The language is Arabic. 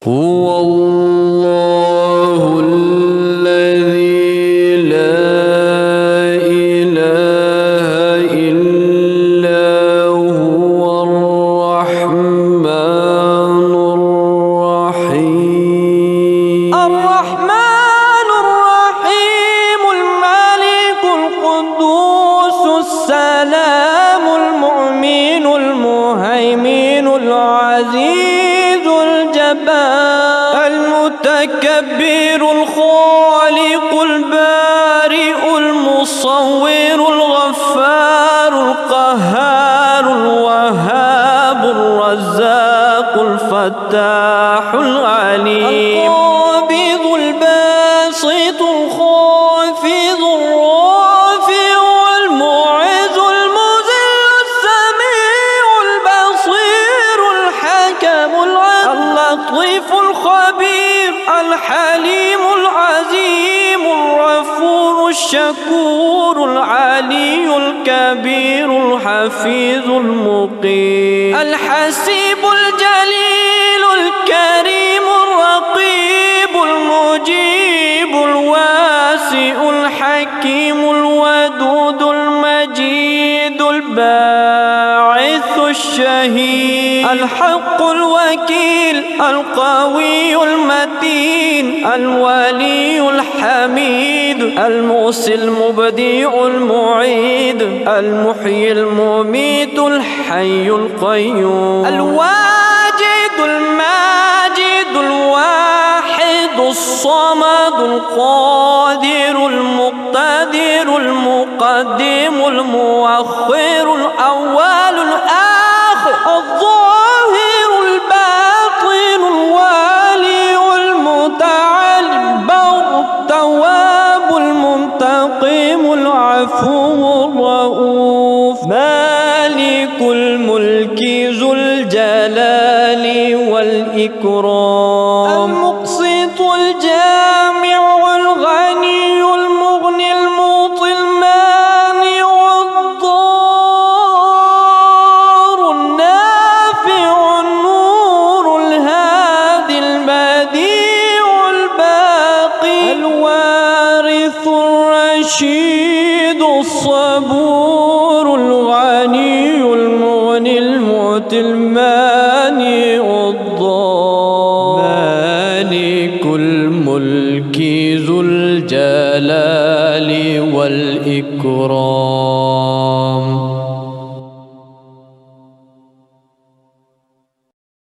هو الله الذي لا إله إلا هو الرحمن الرحيم الملك القدوس السلام المؤمن المهيمن العزيز الجبار المتكبر الخالق البارئ المصور الغفار القهار الوهاب الرزاق الفتاح العليم القابض الباسط الخافض الرافع المعز المذل السميع البصير الحكم اللطيف الخبير الحليم العظيم الغفور الشكور العلي الكبير الحفيظ المقيم الحسيب الجليل الكريم الرقيب المجيب الواسع الحكيم الودود المجيد الباعث الشهيد الحق الوكيل القوي المتين الولي الحميد المحصي المبدع المعيد المحيي المميت الحي القيوم الواجد الماجد الواحد الصمد القادر المقتدر المقدم المؤخر الأول الآخر الظاهر الباطن الوالي المتعالي البر التواب المنتقم العفو الرؤوف مالك الملك ذو الجلال والإكرام